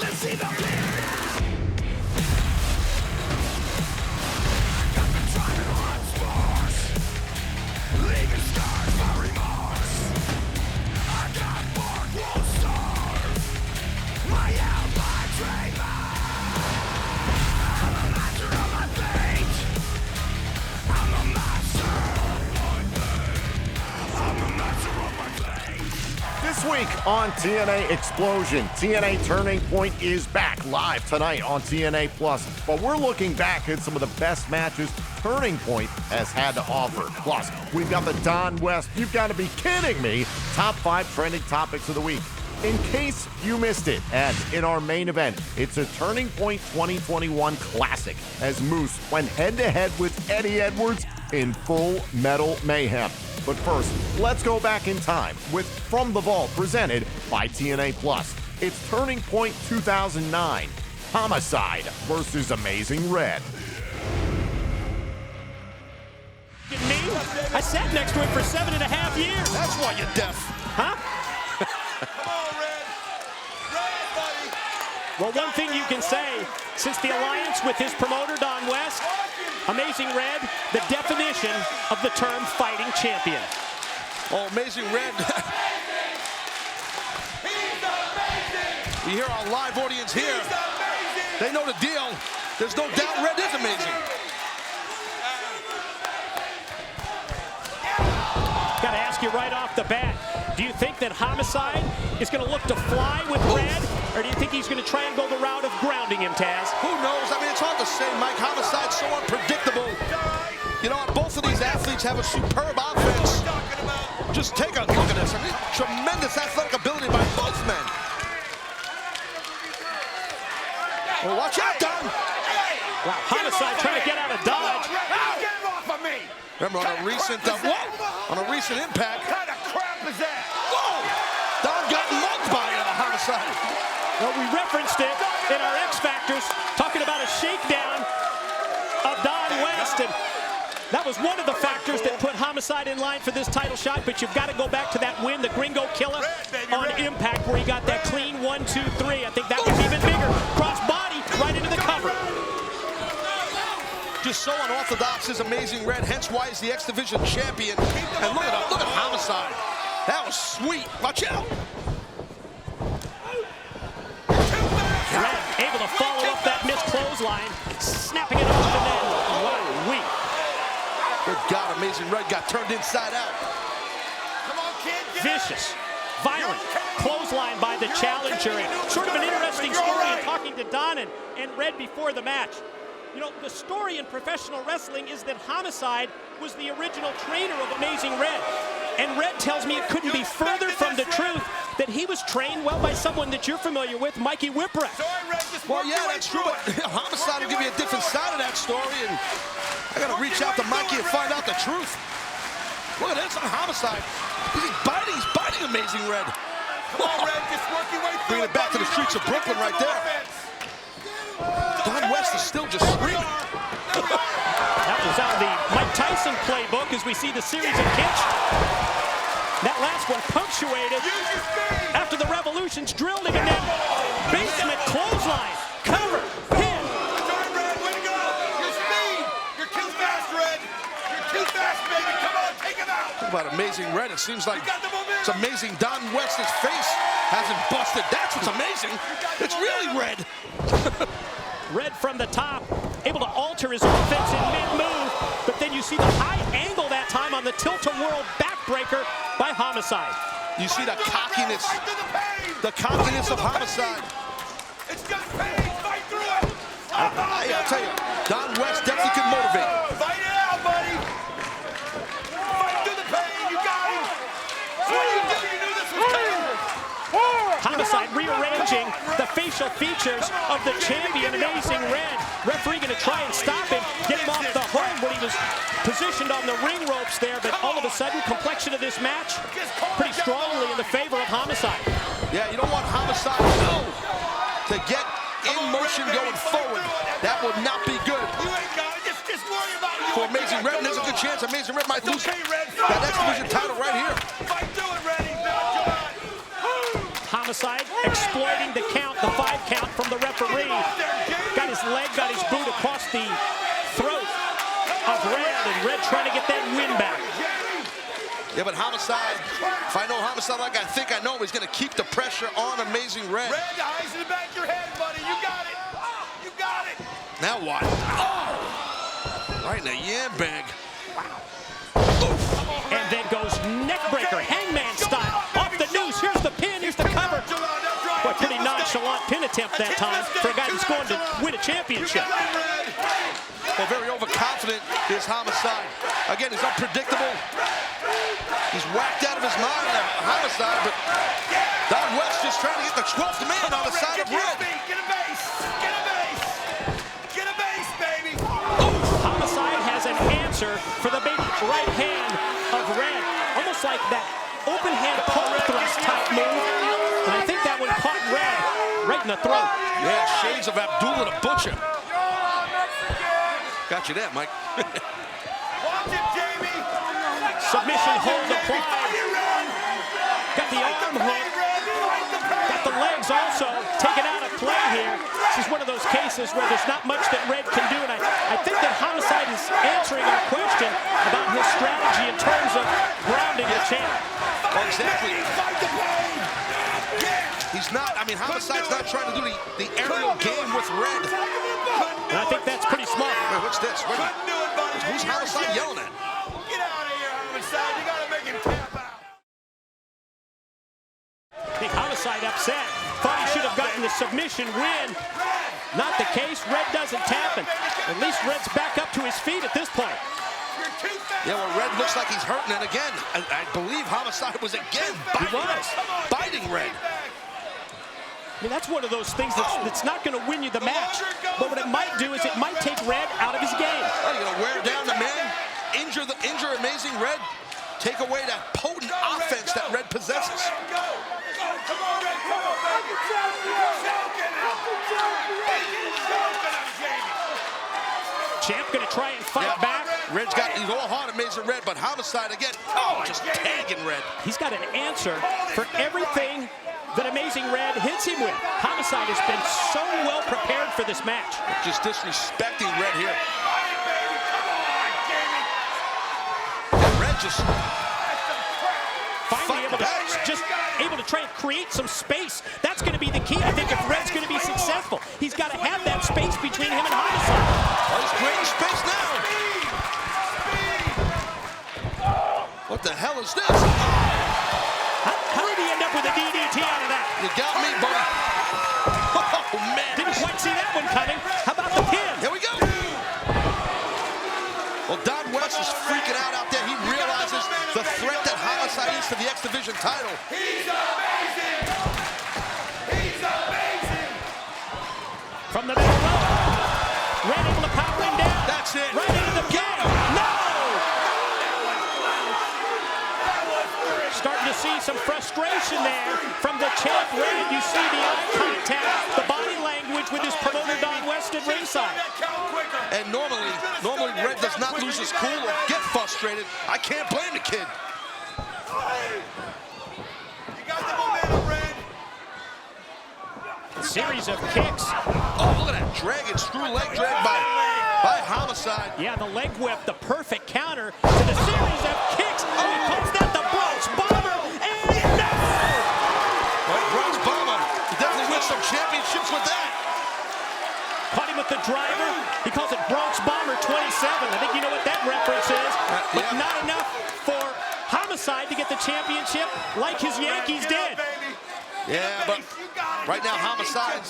Let's see the finish. Leaving scars for remorse. I got bark, won't starve. My ally trademark. I'm a master of my fate. I'm a master of my fate. I'm a master of my fate. This week on TNA Xplosion, TNA Turning Point is back live tonight on TNA Plus. But we're looking back at some of the best matches Turning Point has had to offer. Plus, we've got the Don West, you've got to be kidding me, top 5 trending topics of the week. In case you missed it, and in our main event, it's a Turning Point 2021 classic as Moose went head-to-head with Eddie Edwards in full Metal Mayhem. But first, let's go back in time with From the Vault presented by TNA Plus. It's Turning Point 2009, Homicide versus Amazing Red. Me? I sat next to him for 7.5 years. That's why you're deaf. Huh? Come on, Red. Red, buddy. Well, one thing you can say, since the alliance with his promoter, Don West, Amazing Red, the definition of the term fighting champion. Oh, Amazing Red. He's amazing. You hear our live audience here. He's amazing. They know the deal. There's no doubt Red is amazing. Got to ask you right off the bat, do you think that Homicide is going to look to fly with Red, or do you think he's going to try and go the route of grounding him, Taz? Who knows? I mean, it's hard to say, Mike. Homicide's so unpredictable. You know, both of these athletes have a superb offense. Just take a look at this. I mean, tremendous athletic ability by both men. Well, watch out, Don. Wow, Homicide trying to get out of dodge. Get off of me! Remember, on a recent impact. What kind of crap is that? Whoa! Don got mugged by Homicide. Well, we referenced it in our X Factors, talking about a shakedown of Don West, and that was one of the factors that put Homicide in line for this title shot, but you've got to go back to that win, the Gringo Killer on Impact, where he got that clean 1, 2, 3. I think that was even bigger. Cross body right into the cover. Just so unorthodox is Amazing Red, hence why he's the X Division champion. And look at Homicide. That was sweet. Watch out. Red able to follow up that missed clothesline, snapping it off, and then what a week. Good God, Amazing Red got turned inside out. Come on, kid. Vicious, violent clothesline by the challenger. And sort of an interesting story in talking to Don and Red before the match. You know, the story in professional wrestling is that Homicide was the original trainer of Amazing Red. And Red tells me it couldn't be further from the truth that he was trained well by someone that you're familiar with, Mikey Whipwreck. Well, yeah, that's true, but Homicide will give you a different side of that story, and I gotta reach out to Mikey and find out the truth. Look at this, Homicide. He's biting Amazing Red. Come on, Red, just work your way through. Bringing it back to the streets of Brooklyn right there. Don West is still just screaming. That was out of the Mike Tyson playbook as we see the series of kicks. That last one punctuated after the Revolution's drilled him, and then basement clothesline, cover, pin. Sorry, Red, way to go. Your speed. You're too fast, Red. You're too fast, baby. Come on, take him out. Talk about Amazing Red. It seems like it's amazing Don West's face hasn't busted. That's what's amazing. It's really red. Red from the top, able to alter his offense in mid-move, but then you see the high angle that time on the tilt-a-whirl backbreaker by Homicide. You see the cockiness of Homicide. It's just pain. Fight through it. I'll tell you, Don West definitely can motivate. Fight it out, buddy. Fight through the pain. You got him. That's what you do. You knew this was coming. Homicide rearranging the facial features of the champion, Amazing Red. Referee going to try and stop him, get him off the hold when he was positioned on the ring ropes there, but all of a sudden, complexion of this match pretty strongly in the favor of Homicide. Yeah, you don't want Homicide to get in motion going forward. That would not be good. You ain't got it. Just worry about it. For Amazing Red, there's a good chance Amazing Red might lose that X Division title right here. Fight through it, Red. He's not done. Homicide exploiting the count, the 5 count from the referee. Got his leg, got his boot across the throat of Red, and Red trying to get that win back. Yeah, but Homicide, if I know Homicide like I think I know, he's going to keep the pressure on Amazing Red. Red, the eyes in the back of your head, buddy. You got it. You got it. Now what? Oh! Right in the yam bag. And then goes neckbreaker, hangman style. Off the noose. Here's the pin. Here's the cover. Boy, pretty nonchalant pin attempt that time for a guy who's going to win a championship. Well, very overconfident is Homicide. Again, he's unpredictable. He's whacked out of his mind, Homicide, but Don West just trying to get the 12th man on the side of Red. Get a base. Get a base. Get a base, baby. Homicide has an answer for the big right hand of Red. Almost like that open hand palm thrust type move. And I think that one caught Red right in the throat. Yeah, shades of Abdullah the Butcher. Got you there, Mike. Watch it, Jamie. Submission hold applied. Got the arm hook. Got the legs also taken out of play here. This is one of those cases where there's not much that Red can do, and I think that Homicide is answering our question about his strategy in terms of grounding the champ. Exactly. He's not, I mean, Homicide's not trying to do the aerial game with Red. And I think that's pretty smart. Wait, what's this? Wait a minute. Who's Homicide yelling at? Get out of here, Homicide. You got to make him tap out. I think Homicide upset. Thought he should have gotten the submission win. Not the case. Red doesn't tap, and at least Red's back up to his feet at this point. Yeah, well, Red looks like he's hurting, and again, I believe Homicide was again biting Red. I mean, that's one of those things that's not going to win you the match. But what it might do is it might take Red out of his game. Oh, you're going to wear down the man, injure Amazing Red, take away that potent offense that Red possesses. Come on, Red. Come on, baby. Champ going to try and fight back. He's all hard Amazing Red, but Homicide again, just tagging Red. He's got an answer for everything that Amazing Red hits him with. Homicide has been so well prepared for this match. Just disrespecting Red here. Red just finally able to try and create some space. That's going to be the key. I think if Red's going to be successful, he's got to have that space between him and Homicide. Oh, he's creating space now. What the hell is this? How did he end up with a DDT out of that? You got me, buddy. Oh, man. Didn't quite see that one coming. How about the pin? Here we go. Well, Don West is freaking out there. He realizes the threat that Homicide is to the X Division title. He's amazing. He's amazing. From the middle row. Red able to power him down. That's it. Right into the game. No! Starting to see some frustration there from the champ Red. You see the eye contact, the body language with his promoter Don West at ringside. And normally Red does not lose his cool or get frustrated. I can't blame the kid. You got the momentum, Red. Series of kicks. Oh, look at that dragon, screw leg drag by Homicide. Yeah, the leg whip, the perfect counter to the series of kicks. Oh, he calls that the Bronx Bomber, and no! Well, Bronx Bomber, he definitely wins some championships with that. Caught him with the driver. He calls it Bronx Bomber 27. I think you know what that reference is. But yeah. not enough for Homicide to get the championship like his Yankees did. Yeah, but right now Homicide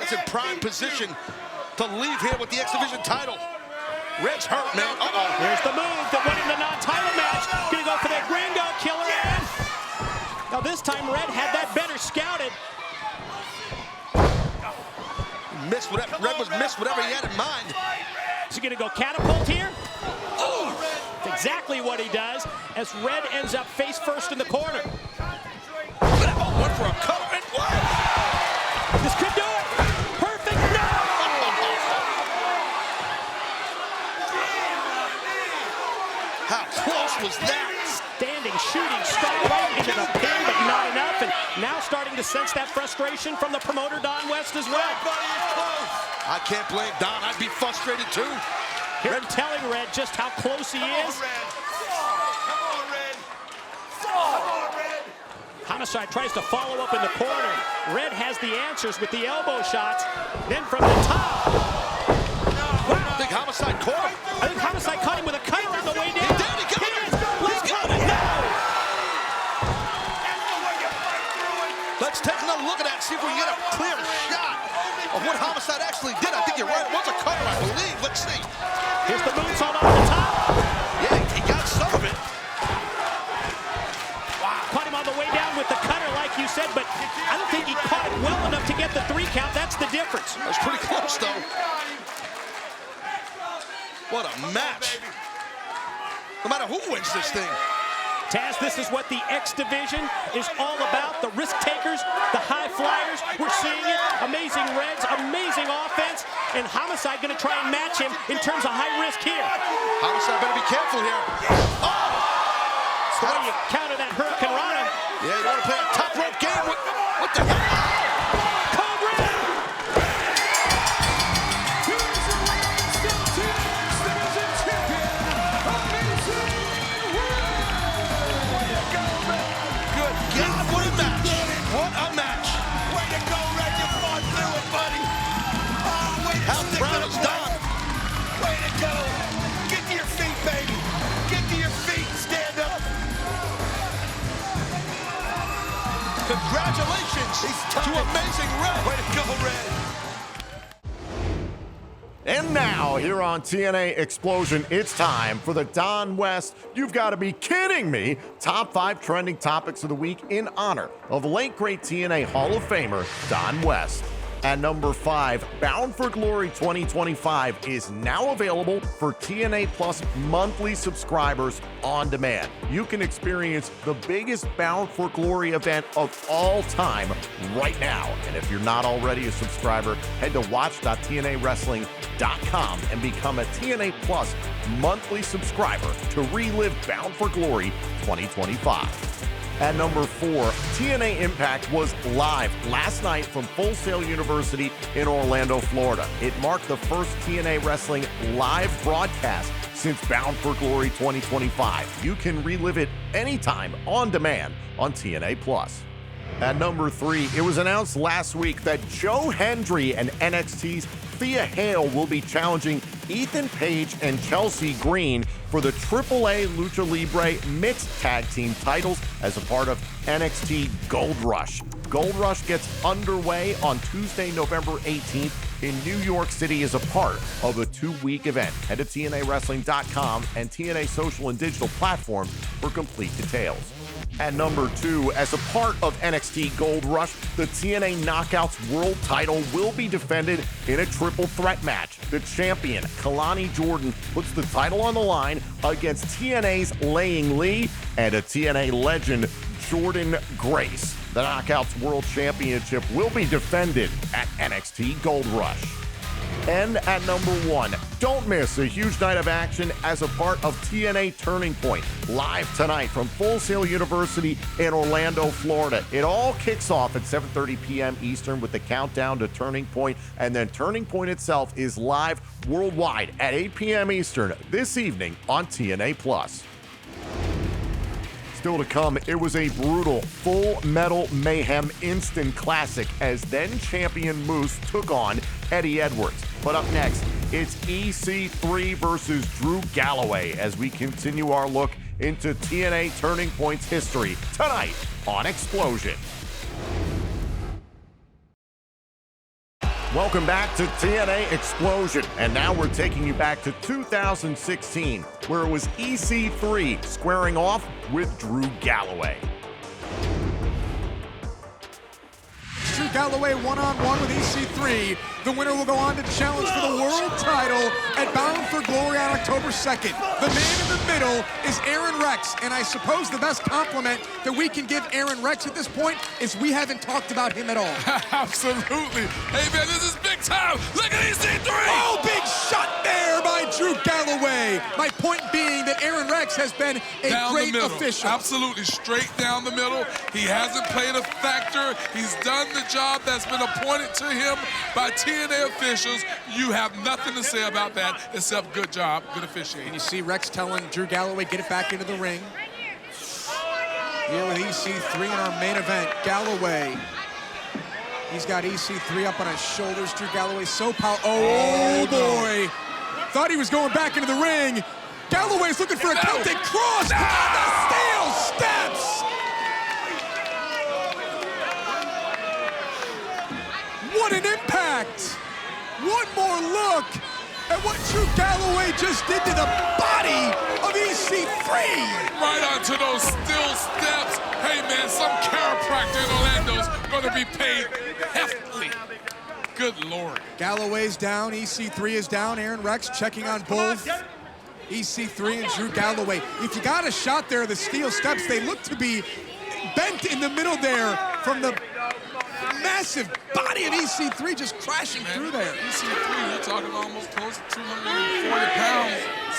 is in prime position to leave here with the X Division title. Red's hurt, man. Uh-oh. Here's the move that went in the non-title match. Gonna go for the Gringo Killer. And now this time Red had that better scouted. Red was missed whatever he had in mind. Is he gonna go catapult here? Oh, that's exactly what he does as Red ends up face first in the corner. Oh, went for a cover. This could do it. Perfect. No! How close was that? Standing shooting star right into the pin, but not enough. And now starting to sense that frustration from the promoter, Don West, as well. I can't blame Don. I'd be frustrated too. Here I'm telling Red just how close he is. Come on, Red. Come on, Red. Homicide tries to follow up in the corner. Red has the answers with the elbow shots. Then from the top. I think Homicide caught him. I think Homicide caught him with a cutter on the way down. He did. He got it. He's got it. No! Let's take another look at that and see if we can get a clear shot of what Homicide actually did. I think you're right. It was a cover, I believe. Let's see. Here's the moonsault off the top. Yeah, he got some of it. Wow, caught him on the way down with the cutter, like you said, but I don't think he caught it well enough to get the 3 count. That's the difference. That was pretty close, though. What a match. No matter who wins this thing. Taz, this is what the X division is all about. The risk takers, the high flyers. We're seeing it. Amazing Reds, amazing offense. And Homicide going to try and match him in terms of high risk here. Homicide better be careful here. Oh! So how do you counter that Hurricane Rana? Yeah, you want to play a top rope game. What the hell? Code Red! Good God, what a match. What a match. Way to go, Red. You fought through it, buddy. Oh, way to How stick proud to is the Don? Way to go. Get to your feet, baby. Get to your feet and stand up. Congratulations to Amazing Red. Way to go, Red. And now, here on TNA Xplosion, it's time for the Don West, you've got to be kidding me, top 5 trending topics of the week in honor of late great TNA Hall of Famer, Don West. At number 5, Bound for Glory 2025 is now available for TNA Plus monthly subscribers on demand. You can experience the biggest Bound for Glory event of all time right now. And if you're not already a subscriber, head to watch.tnawrestling.com and become a TNA Plus monthly subscriber to relive Bound for Glory 2025. At number 4, TNA Impact was live last night from Full Sail University in Orlando, Florida. It marked the first TNA Wrestling live broadcast since Bound for Glory 2025. You can relive it anytime on demand on TNA Plus. At number 3, it was announced last week that Joe Hendry and NXT's Thea Hale will be challenging Ethan Page and Chelsea Green for the AAA Lucha Libre Mixed Tag Team titles as a part of NXT Gold Rush. Gold Rush gets underway on Tuesday, November 18th in New York City as a part of a 2-week event. Head to TNAWrestling.com and TNA social and digital platforms for complete details. At number 2, as a part of NXT Gold Rush, the TNA Knockouts World title will be defended in a triple threat match. The champion, Kalani Jordan, puts the title on the line against TNA's Laying Lee and a TNA legend, Jordan Grace. The Knockouts World Championship will be defended at NXT Gold Rush. And at number 1, don't miss a huge night of action as a part of TNA Turning Point, live tonight from Full Sail University in Orlando, Florida. It all kicks off at 7:30 p.m. Eastern with the countdown to Turning Point, and then Turning Point itself is live worldwide at 8 p.m. Eastern this evening on TNA Plus. Still to come, it was a brutal Full Metal Mayhem instant classic as then champion Moose took on Eddie Edwards. But up next, it's EC3 versus Drew Galloway as we continue our look into TNA Turning Point's history tonight on Xplosion. Welcome back to TNA Xplosion, and now we're taking you back to 2016, where it was EC3 squaring off with Drew Galloway. Drew Galloway one-on-one with EC3. The winner will go on to challenge for the world title at Bound for Glory on October 2nd. The man in the middle is Aaron Rex, and I suppose the best compliment that we can give Aaron Rex at this point is we haven't talked about him at all. Absolutely. Hey, man, this is big time. Look at EC3. Oh, big shot there by Drew Galloway. My point being that Aaron Rex has been a great official. Absolutely, straight down the middle. He hasn't played a factor. He's done the job that's been appointed to him by TNA officials. You have nothing to say about that except good job, good officiating. And you see Rex telling Drew Galloway, get it back into the ring. Here with EC3 in our main event, Galloway. He's got EC3 up on his shoulders. Drew Galloway so powerful. Oh, boy. Thought he was going back into the ring. Galloway's looking for a Celtic cross. No. The steel steps. What an impact. One more look at what Drew Galloway just did to the body of EC3. Right onto those steel steps. Hey, man, some chiropractor in Orlando's going to be paid heftily. Good Lord. Galloway's down, EC3 is down. Aaron Rex checking on both EC3 and Drew Galloway. If you got a shot there, the steel steps, they look to be bent in the middle there from the massive body of EC3 just crashing through there. EC3, you're talking almost close to 240 pounds,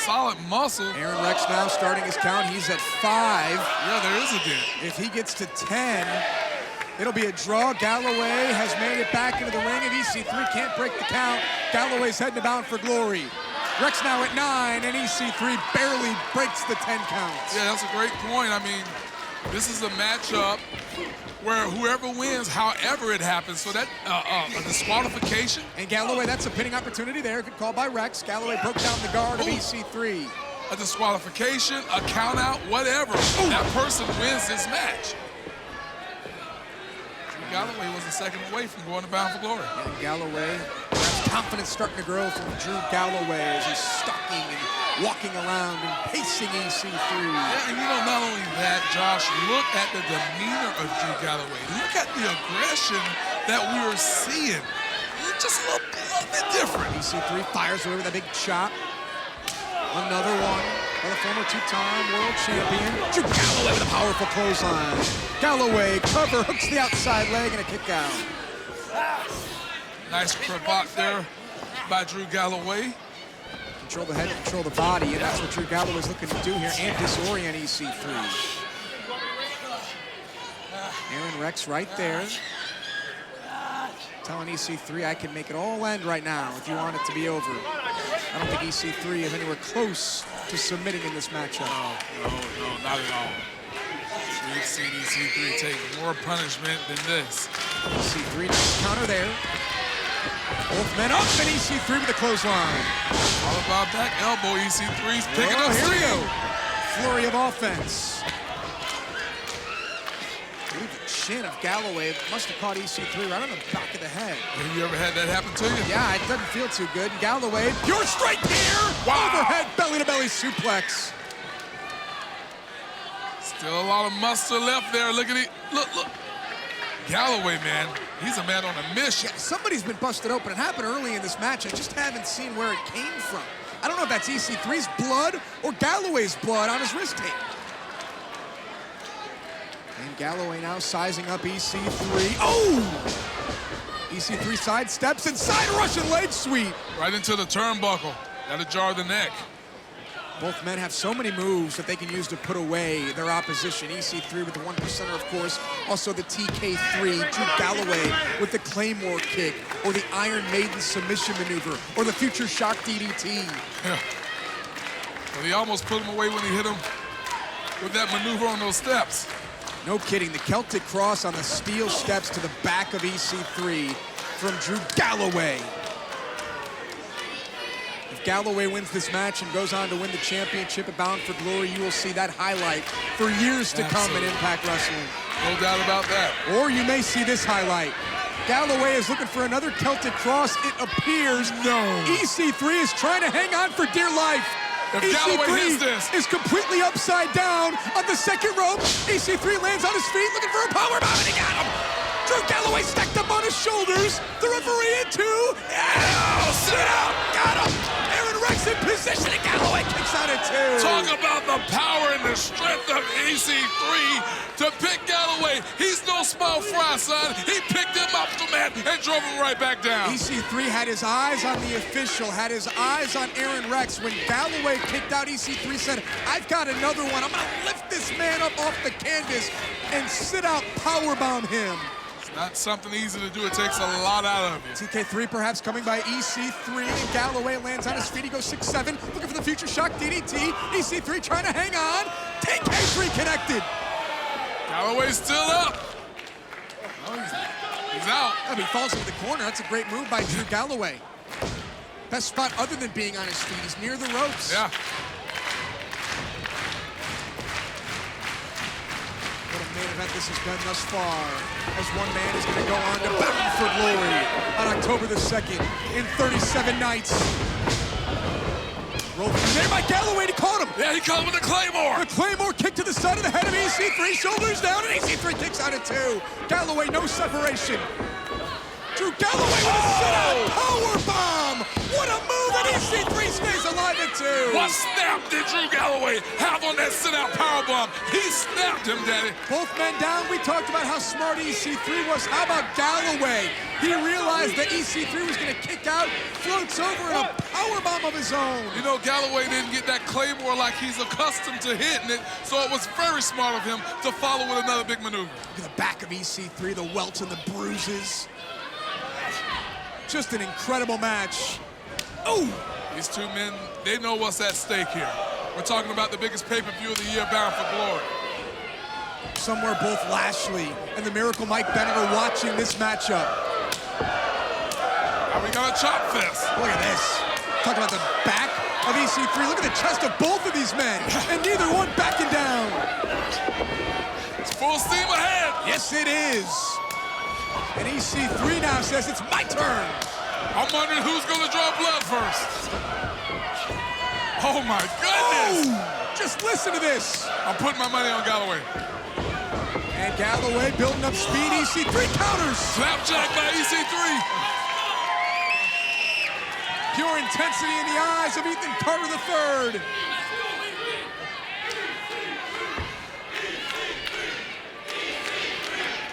solid muscle. Aaron Rex now starting his count. He's at 5. Yeah, there is a dent. If he gets to 10, it'll be a draw. Galloway has made it back into the ring, and EC3 can't break the count. Galloway's heading bound for glory. Rex now at 9, and EC3 barely breaks the 10 counts. Yeah, that's a great point. I mean, this is a matchup where whoever wins, however it happens, so that a disqualification. And Galloway, that's a pinning opportunity there. Good call by Rex. Galloway broke down the guard of EC3. A disqualification, a count out, whatever. That person wins this match. Drew Galloway was a second away from going to Bound for Glory. And Galloway, confidence starting to grow from Drew Galloway as he's stalking and walking around and pacing EC3. Yeah, and you know, not only that, Josh, look at the demeanor of Drew Galloway. Look at the aggression that we are seeing. It's just a little bit different. EC3 fires away with a big chop. Another one for the former two-time world champion. Drew Galloway with a powerful clothesline. Galloway cover, hooks the outside leg and a kick out. Nice cravat there by Drew Galloway. Control the head, control the body, and that's what Drew Galloway's looking to do here, and disorient EC3. Aaron Rex right there. Telling EC3, I can make it all end right now if you want it to be over. I don't think EC3 is anywhere close to submitting in this matchup. No, not at all. We've seen EC3 take more punishment than this. EC3 counter there. Both men up, and EC3 with the clothesline. All about that elbow. EC3's picking up Here we steam. go. Flurry of offense. I believe the chin of Galloway must have caught EC3 right on the back of the head. Have you ever had that happen to you? Yeah, it doesn't feel too good. Galloway, pure straight here. Wow. Overhead belly-to-belly suplex. Still a lot of muscle left there. Look at it. Look. Galloway, man, he's a man on a mission. Yeah, somebody's been busted open. It happened early in this match. I just haven't seen where it came from. I don't know if that's EC3's blood or Galloway's blood on his wrist tape. And Galloway now sizing up EC3. Oh! EC3 sidesteps and side Russian leg sweep. Right into the turnbuckle. That'll jar the neck. Both men have so many moves that they can use to put away their opposition. EC3 with the 1%er, of course. Also the TK3, Drew Galloway with the Claymore kick, or the Iron Maiden submission maneuver, or the future shock DDT. Yeah. Well, he almost put him away when he hit him with that maneuver on those steps. No kidding, the Celtic cross on the steel steps to the back of EC3 from Drew Galloway. If Galloway wins this match and goes on to win the championship at Bound for Glory, you will see that highlight for years to come in Impact Wrestling. No doubt about that. Or you may see this highlight. Galloway is looking for another Celtic cross, it appears. No. EC3 is trying to hang on for dear life. If Galloway hits EC3 this, is completely upside down on the second rope. EC3 lands on his feet looking for a powerbomb, and he got him. Drew Galloway stacked up on his shoulders. The referee in 2. Oh, sit out. Got him. Aaron Rex in position, and Galloway kicks out at 2. talk about the power and the strength of EC3 to pick Galloway. He's no small fry, son. He picked him up from head and drove him right back down. EC3 had his eyes on the official, had his eyes on Aaron Rex. When Galloway kicked out, EC3 said, I've got another one. I'm gonna lift this man up off the canvas and sit out, powerbomb him. Not something easy to do. It takes a lot out of you. TK3 perhaps coming by EC3, and Galloway lands on his feet. He goes 6-7, looking for the future shock DDT. EC3 trying to hang on. TK3 connected. Galloway's still up. Oh, he's out. Oh, he falls into the corner. That's a great move by Drew Galloway. Best spot other than being on his feet. He's near the ropes. Yeah. What a main event this has been thus far, as one man is going to go on to Bound for Glory on October the 2nd in 37 nights. Rolled through there by Galloway, he caught him. Yeah, he caught him with the Claymore. The Claymore kick to the side of the head of EC3, shoulders down, and EC3 kicks out at 2. Galloway, no separation. Drew Galloway with a sit-out powerbomb. What a move, and EC3 stays alive at 2. What snap did Drew Galloway have on that sit-out powerbomb? He snapped him, Daddy. Both men down. We talked about how smart EC3 was. How about Galloway? He realized that EC3 was going to kick out, floats over in a powerbomb of his own. You know, Galloway didn't get that Claymore like he's accustomed to hitting it, so it was very smart of him to follow with another big maneuver. Look at the back of EC3, the welts and the bruises. Just an incredible match. Oh! These two men, they know what's at stake here. We're talking about the biggest pay-per-view of the year, Bound for Glory. Somewhere both Lashley and the Miracle Mike Bennett are watching this matchup. Now we got a chop fest. Look at this. Talk about the back of EC3. Look at the chest of both of these men, and neither one backing down. It's full steam ahead. Yes, it is. And EC3 now says it's my turn. I'm wondering who's going to draw blood first. Oh, my goodness. Oh, just listen to this. I'm putting my money on Galloway. And Galloway building up speed. EC3 counters. Slapjack by EC3. Pure intensity in the eyes of Ethan Carter III.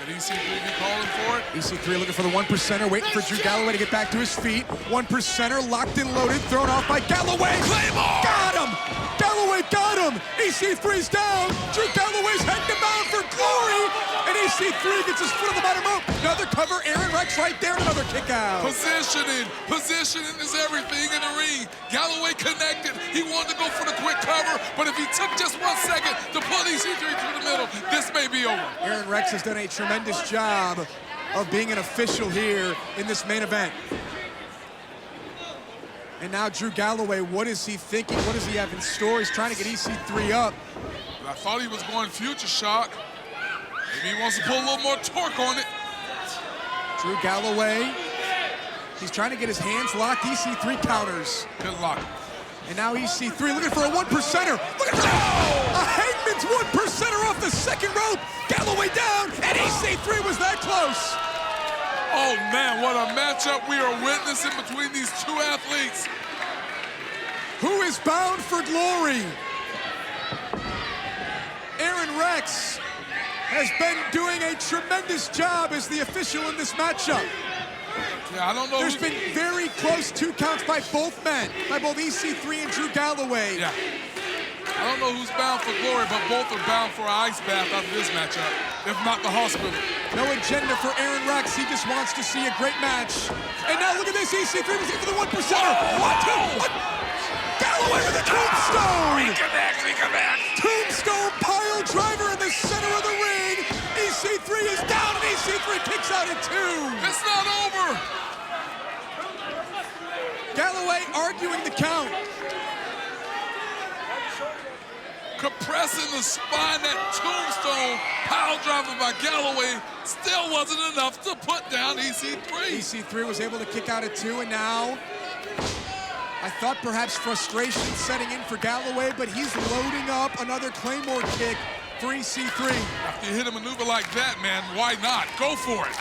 Did EC3 be calling for it? EC3 looking for the 1%er, waiting for Drew Galloway to get back to his feet. 1%er locked and loaded, thrown off by Galloway. Claymore! Got him! Galloway got him! EC3's down! Drew Galloway's heading to Bound for Glory! And EC3 gets his foot on the bottom rope. Another cover, Aaron Rex right there, another kick out. Positioning is everything in the ring. Galloway connected. He wanted to go for the quick cover, but if he took just 1 second to pull EC3 through the middle, this may be over. Aaron Rex has done a tremendous job of being an official here in this main event. And now Drew Galloway, what is he thinking? What does he have in store? He's trying to get EC3 up. I thought he was going future shock. Maybe he wants to pull a little more torque on it. Drew Galloway, he's trying to get his hands locked. EC3 counters. Good luck. And now EC3 looking for a 1%er. Looking for a Hangman's 1%er off the second rope. Galloway down, and EC3 was that close. Oh man, what a matchup we are witnessing between these two athletes. Who is bound for glory? Aaron Rex has been doing a tremendous job as the official in this matchup. Yeah, I don't know. There's been very close 2 counts by both men, by both EC3 and Drew Galloway. Yeah. I don't know who's bound for glory, but both are bound for an ice bath after this matchup, if not the hospital. No agenda for Aaron Rex. He just wants to see a great match. And now look at this. EC3 was in for the 1%er. What? Galloway with a tombstone. He connects. Tombstone pile driver in the center of the ring. EC3 is down, and EC3 kicks out at 2. It's not over. Galloway arguing the count. Compressing the spine, that tombstone pile driver by Galloway still wasn't enough to put down EC3. EC3 was able to kick out at 2, and now I thought perhaps frustration setting in for Galloway, but he's loading up another Claymore kick for EC3. After you hit a maneuver like that, man, why not? Go for it.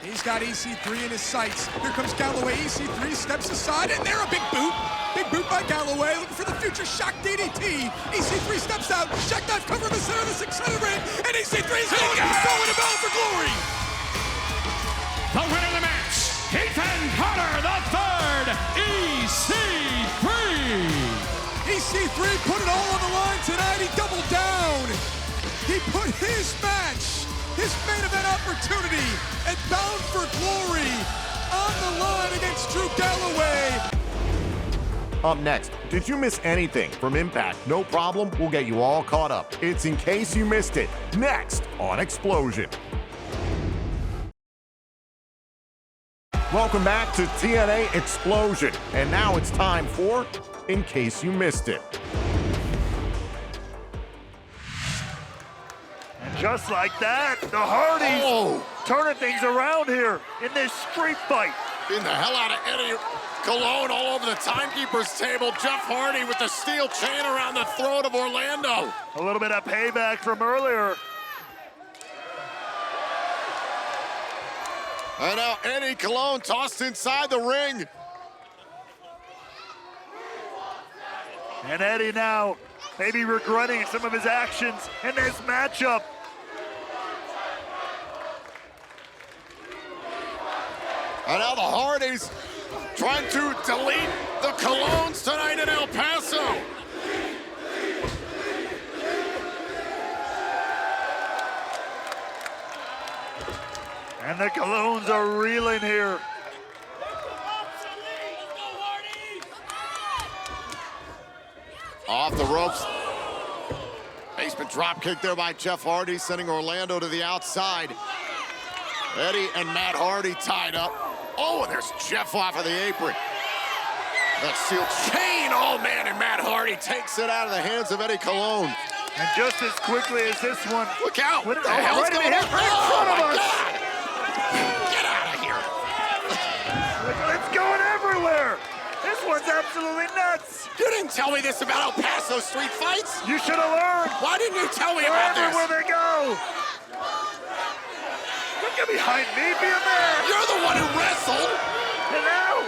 He's got EC3 in his sights. Here comes Galloway. EC3 steps aside, and there a big boot. Big boot by Galloway, looking for the future shock DDT. EC3 steps out, jackknife cover in the center of the 600 ring, and EC3 is going to Bound for Glory. The winner of the match, Connor the third, EC3. EC3 put it all on the line tonight. He doubled down. He put his match, his main event opportunity at Bound for Glory on the line against Drew Galloway. Up next, did you miss anything from Impact? No problem, we'll get you all caught up. It's In Case You Missed It, next on Xplosion. Welcome back to TNA Xplosion, and now it's time for In Case You Missed It. And just like that, the Hardys turning things around here in this street fight. Beating the hell out of Eddie Colon all over the timekeeper's table. Jeff Hardy with the steel chain around the throat of Orlando. A little bit of payback from earlier. And now Eddie Colon tossed inside the ring. And Eddie now maybe regretting some of his actions in this matchup. And now the Hardys trying to delete the Colones tonight in El Paso. And the Colones are reeling here. Off the ropes. Basement drop kick there by Jeff Hardy, sending Orlando to the outside. Eddie and Matt Hardy tied up. Oh, and there's Jeff off of the apron. That steel chain, oh man, and Matt Hardy takes it out of the hands of Eddie Colon. And just as quickly as this one. Look out! What the hell's right going on? right in front of us. God. Get out of here! It's going everywhere. This one's absolutely nuts. You didn't tell me this about El Paso street fights. You should have learned. Why didn't you tell me about this? Everywhere they go. Don't get behind me, be a man. You're the one who wrestled. And now,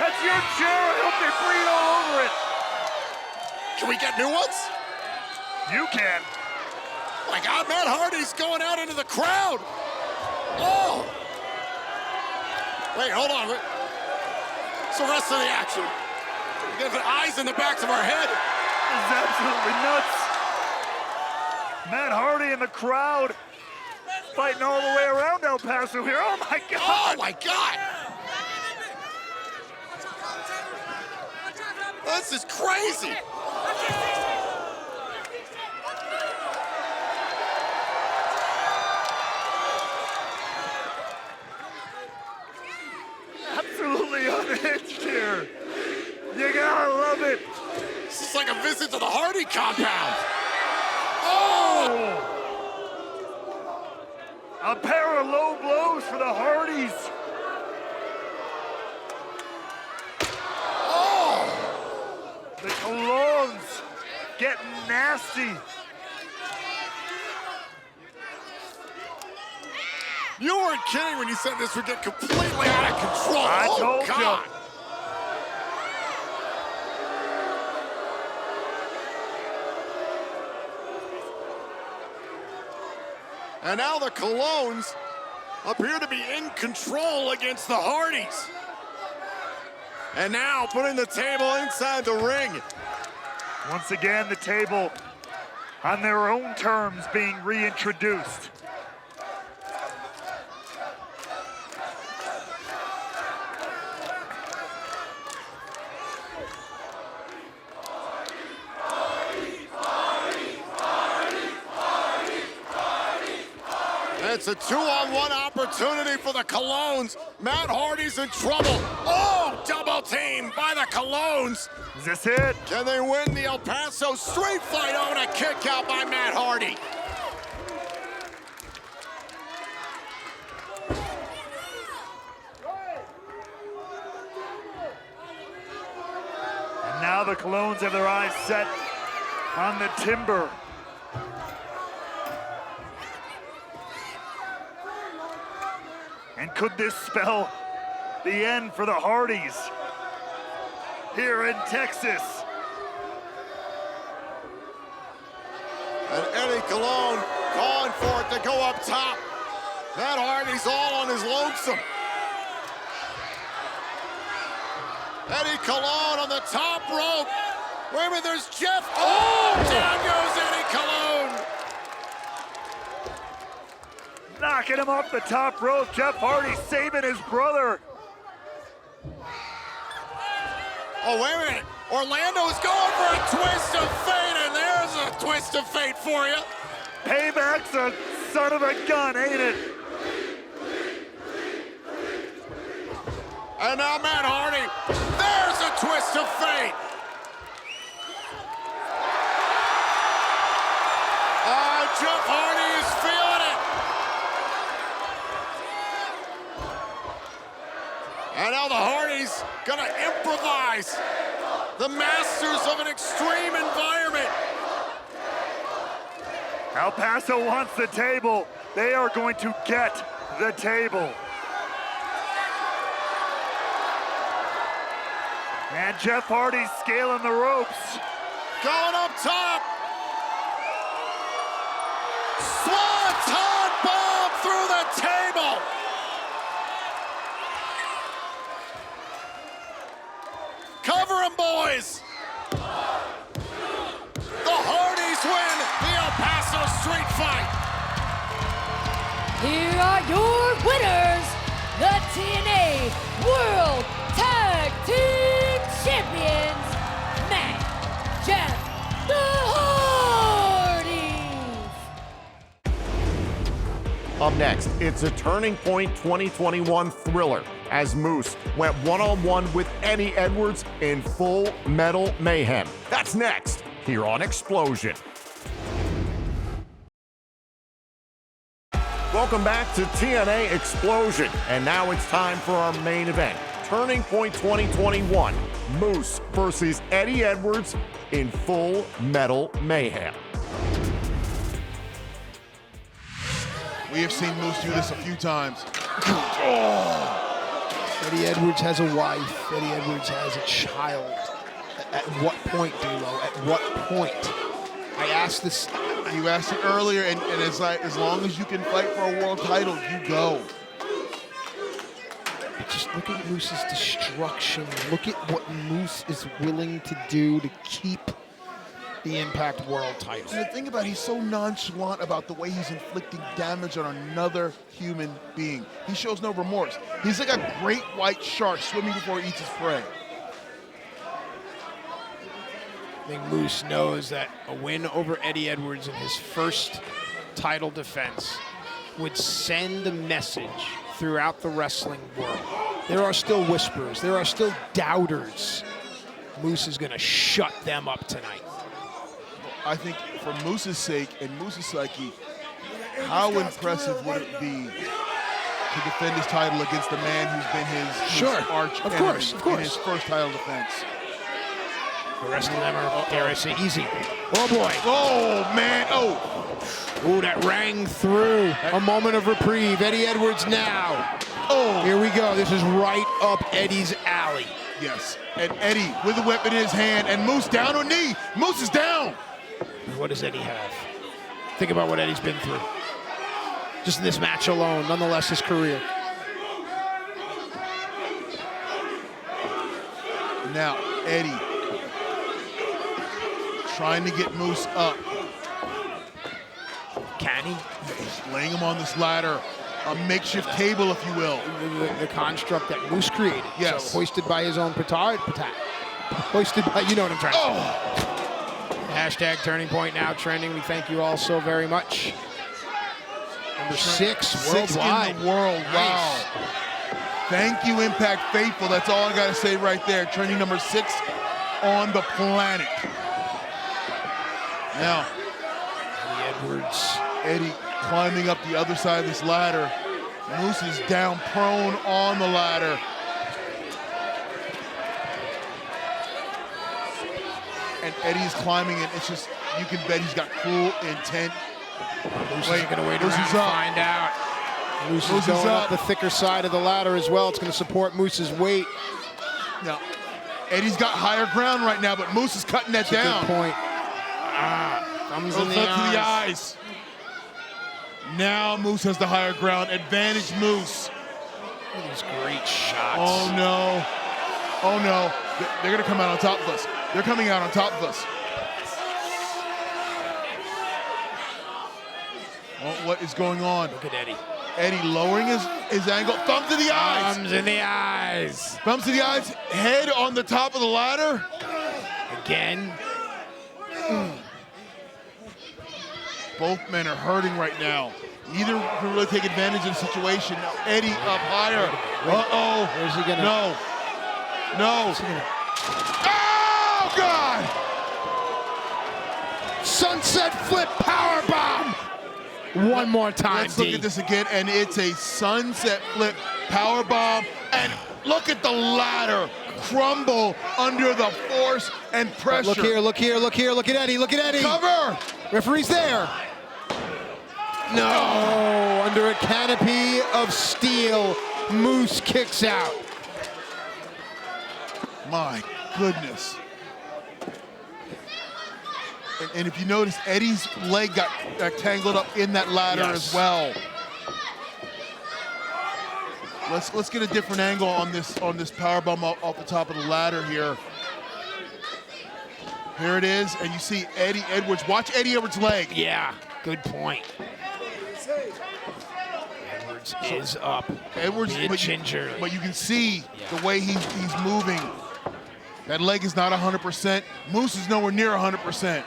that's your chair. I hope they bleed all over it. Can we get new ones? You can. Oh my God, Matt Hardy's going out into the crowd. Oh! Wait, hold on. It's the rest of the action. We got the eyes in the backs of our head. This is absolutely nuts. Matt Hardy in the crowd fighting all the way around El Paso here. Oh my God! Oh my God! This is crazy. Absolutely unhinged here. You gotta love it. This is like a visit to the Hardy compound. Oh! A pair of low blows for the Hardys. Oh! The Colones getting nasty. You weren't kidding when you said this would get completely out of control. I told God. you. And now the Colones appear to be in control against the Hardys. And now putting the table inside the ring. Once again, the table on their own terms being reintroduced. It's a 2-on-1 opportunity for the Colones. Matt Hardy's in trouble. Oh, double team by the Colones. Is this it? Can they win the El Paso street fight? Oh, and a kick out by Matt Hardy. And now the Colones have their eyes set on the timber. And could this spell the end for the Hardys here in Texas? And Eddie Colon calling for it to go up top. Matt Hardy's all on his lonesome. Eddie Colon on the top rope. Wait a minute, there's Jeff. Oh, down goes Eddie Colon. Knocking him off the top rope. Jeff Hardy saving his brother. Oh, wait a minute. Orlando's going for a twist of fate, and there's a twist of fate for you. Payback's a son of a gun, ain't it? And now Matt Hardy. There's a twist of fate. Jeff Hardy is feeling it. And now the Hardys gonna improvise. The masters of an extreme environment. El Paso wants the table. They are going to get the table. And Jeff Hardy's scaling the ropes. Going up top. Swanton bomb through the table. Cover him, boys. The Hardys win the El Paso Street Fight. Here are your winners, the TNA World Tag Team Champions, Matt, Jeff, the Hardys. Up next, it's a Turning Point 2021 thriller as Moose went one-on-one with Eddie Edwards in Full Metal Mayhem. That's next here on Xplosion. Welcome back to TNA Xplosion, and now it's time for our main event. Turning Point 2021, Moose versus Eddie Edwards in Full Metal Mayhem. We have seen Moose do this a few times. Eddie Edwards has a wife. Eddie Edwards has a child. At what point, D'Lo? At what point? I asked this. You asked it earlier, and it's like, as long as you can fight for a world title, you go. But just look at Moose's destruction. Look at what Moose is willing to do to keep the Impact World title. And the thing about it, he's so nonchalant about the way he's inflicting damage on another human being. He shows no remorse. He's like a great white shark swimming before he eats his prey. I think Moose knows that a win over Eddie Edwards in his first title defense would send a message throughout the wrestling world. There are still whispers. There are still doubters. Moose is going to shut them up tonight. I think for Moose's sake and Moose's psyche, how impressive would it be to defend his title against the man who's been his arch enemy in his first title defense? The rest of them are, dare I say, easy. Oh, boy. Oh, man. Oh. Ooh, that rang through. A moment of reprieve. Eddie Edwards now. Oh. Here we go. This is right up Eddie's alley. Yes. And Eddie with a weapon in his hand, and Moose down on knee. Moose is down. What does Eddie have? Think about what Eddie's been through. Just in this match alone, nonetheless, his career. Now, Eddie trying to get Moose up. Can he? He's laying him on this ladder, a makeshift table, if you will. The construct that Moose created. Yes. So hoisted by his own petard. Hoisted by, you know what I'm trying to say. Hashtag Turning Point now trending. We thank you all so very much. Number 6 worldwide. In the world. Nice. Wow. Thank you, Impact Faithful. That's all I got to say right there. Trending number 6 on the planet. Now, Eddie Edwards. Eddie climbing up the other side of this ladder. Moose is down prone on the ladder. And Eddie's climbing it. It's just, you can bet he's got cruel intent. Moose isn't going to wait around to find out. Moose is going up the thicker side of the ladder as well. It's going to support Moose's weight. Now, Eddie's got higher ground right now, but Moose is cutting that down. Good point. Thumbs in the eyes. Now Moose has the higher ground. Advantage Moose. Look at these great shots. Oh, no. Oh no, they're gonna come out on top of us. They're coming out on top of us. Oh, what is going on? Look at Eddie. Eddie lowering his angle. Thumb to the eyes. Thumbs in the eyes. Thumbs to the eyes. Head on the top of the ladder. Again. Both men are hurting right now. Neither can really take advantage of the situation. Now Eddie up higher. Uh-oh. Where's he gonna? No. No. Oh, God! Sunset flip power bomb. One more time, Let's look at this again, and it's a sunset flip power bomb. And look at the ladder crumble under the force and pressure. Look here, look here, look here, look at Eddie, look at Eddie. Cover! Referee's there. No, under a canopy of steel, Moose kicks out. My goodness. And if you notice, Eddie's leg got tangled up in that ladder as well. Let's get a different angle on this powerbomb off the top of the ladder here. Here it is, and you see Eddie Edwards. Watch Eddie Edwards' leg. Yeah, good point. Edwards is up. Edwards, gingerly. but you can see the way he's moving. That leg is not 100%. Moose is nowhere near 100%.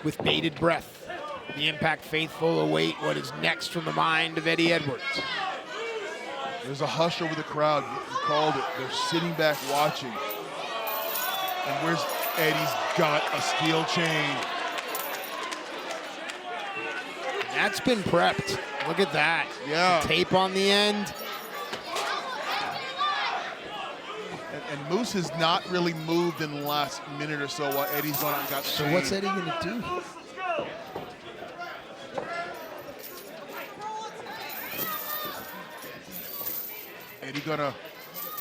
With bated breath, the Impact faithful await what is next from the mind of Eddie Edwards. There's a hush over the crowd. You called it. They're sitting back watching. And where's Eddie's got a steel chain. That's been prepped. Look at that. Yeah. The tape on the end. And Moose has not really moved in the last minute or so while Eddie's gone out and got the chain. So what's Eddie gonna do?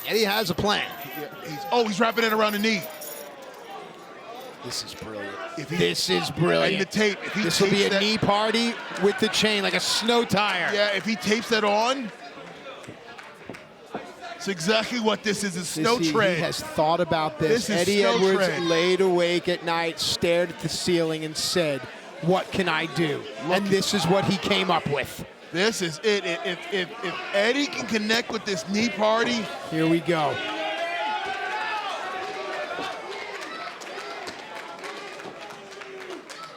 Eddie has a plan. He's wrapping it around the knee. This is brilliant. This is brilliant. And the tape. This will be a knee party with the chain, like a snow tire. Yeah, if he tapes that on, it's exactly what this is, a snow tread. He has thought about this. This is Eddie snow Edwards tread. laid awake at night, stared at the ceiling and said, what can I do? And this is what he came up with. This is it. If Eddie can connect with this knee party. Here we go.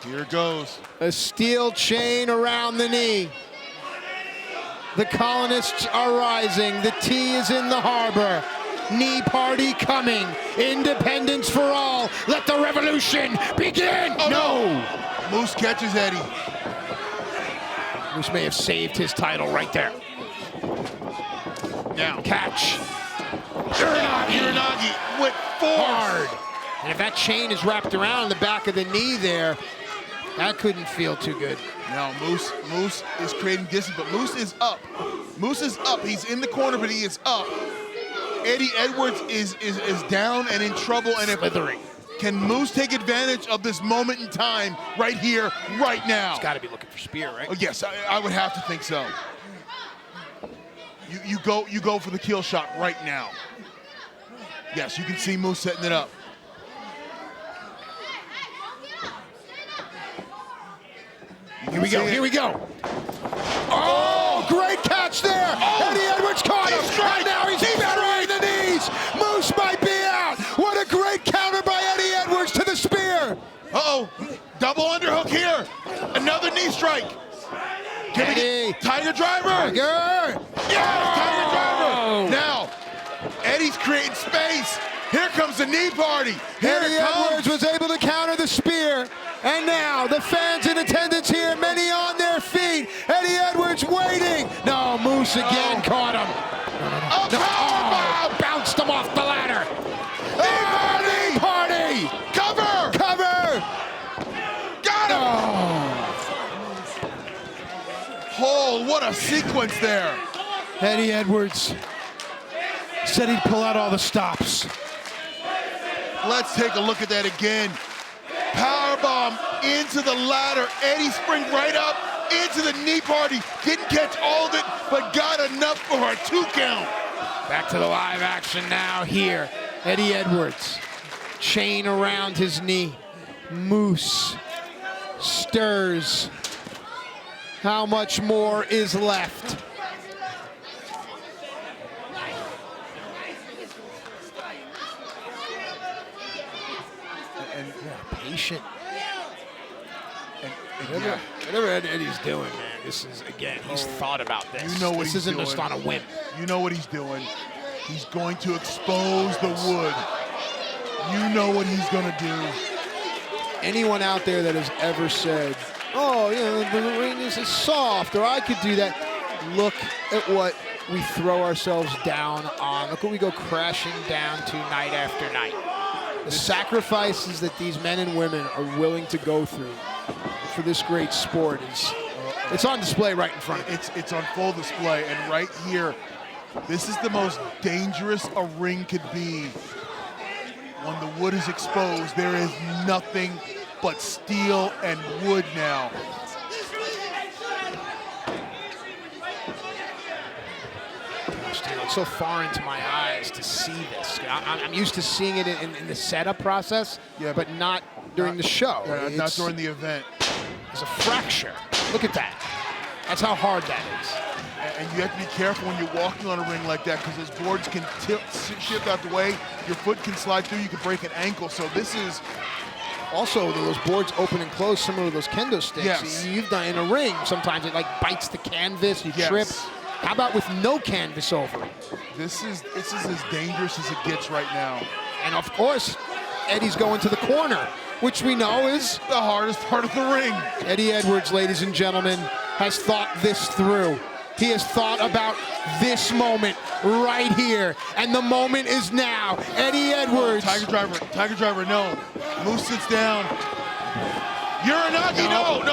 Here it goes. A steel chain around the knee. The colonists are rising. The tea is in the harbor. Knee party coming. Independence for all. Let the revolution begin. Oh, no. Moose catches Eddie. Moose may have saved his title right there. Now. Catch. Uranagi with force. Hard. And if that chain is wrapped around the back of the knee there, that couldn't feel too good. Now Moose is creating distance, but Moose is up. Moose is up. He's in the corner, but he is up. Eddie Edwards is down and in trouble. And Slithering. Can Moose take advantage of this moment in time right here, right now? He's got to be looking for spear, right? Oh, yes, I would have to think so. You go for the kill shot right now. Yes, you can see Moose setting it up. Here we go, here we go. Oh, great catch there. Oh, Eddie Edwards caught him. And now he's burying the knees. Moose might be out. What a great counter by Eddie Edwards to the spear. Uh-oh, double underhook here. Another knee strike. Eddie. Tiger driver. Tiger. Yes, Tiger driver. Now, Eddie's creating space. Here comes the knee party. Here Eddie it comes. Edwards was able to counter the spear. And now the fans in attendance here, many on their feet. Eddie Edwards waiting. No, Moose again caught him. No. Oh, bounced him off the ladder. Knee party. Cover. Got him. Oh, what a sequence there. Eddie Edwards said he'd pull out all the stops. Let's take a look at that again. Powerbomb into the ladder. Eddie spring right up, into the knee party. Didn't catch all of it, but got enough for a 2 count. Back to the live action now here. Eddie Edwards, chain around his knee. Moose stirs. How much more is left? And Patient. yeah. Whatever Eddie's doing, man, this is, again, he's thought about this. You know what this he's isn't doing. just on a whim. You know what he's doing. He's going to expose the wood. You know what he's going to do. Anyone out there that has ever said, oh, you know, the ring is soft, or I could do that, look at what we throw ourselves down on. Look what we go crashing down to night after night. The sacrifices that these men and women are willing to go through for this great sport is, it's on display right in front of you. It's on full display, and right here, this is the most dangerous a ring could be. When the wood is exposed, there is nothing but steel and wood now. It's so far into my eyes to see this. I'm used to seeing it in the setup process, Yeah, but not during the show. Not during the event. It's a fracture. Look at that. That's how hard that is. And you have to be careful when you're walking on a ring like that, because those boards can shift out the way. Your foot can slide through. You can break an ankle. So this is also those boards open and close, similar to those kendo sticks. Yes. You've done in a ring. Sometimes it like bites the canvas. You Yes. trip. How about with no canvas over it? This is as dangerous as it gets right now. And of course, Eddie's going to the corner, which we know is the hardest part of the ring. Eddie Edwards, ladies and gentlemen, has thought this through. He has thought about this moment right here, and the moment is now. Eddie Edwards. Tiger driver, no. Moose sits down. Uranagi, no.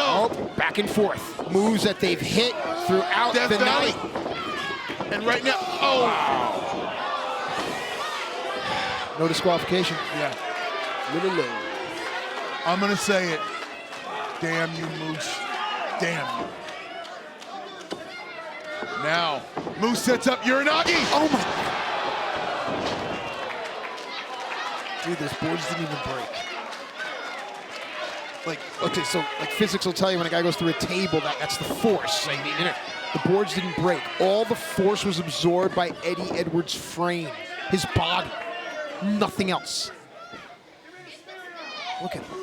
Oh, back and forth. Moves that they've hit throughout Death the Valley. night. And right now, oh. No disqualification. Yeah. Little low. I'm going to say it. Damn you, Moose. Damn you. Now, Moose sets up Uranagi. Oh my. Dude, those boards didn't even break. Like, okay, so like physics will tell you when a guy goes through a table, that's the force. I mean, you know, the boards didn't break. All the force was absorbed by Eddie Edwards' frame, his body, nothing else. Look at him.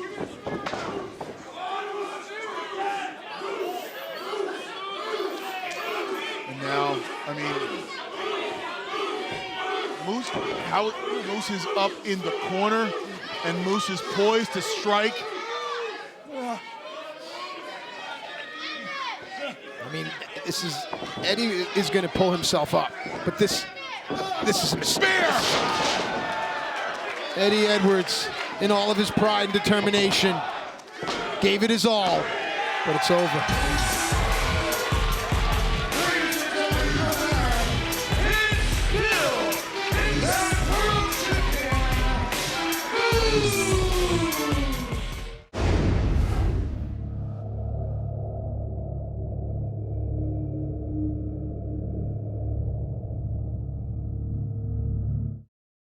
And now, I mean, Moose is up in the corner, and Moose is poised to strike. I mean, this is, Eddie is going to pull himself up, but this is a mistake. Eddie Edwards, in all of his pride and determination, gave it his all, but it's over.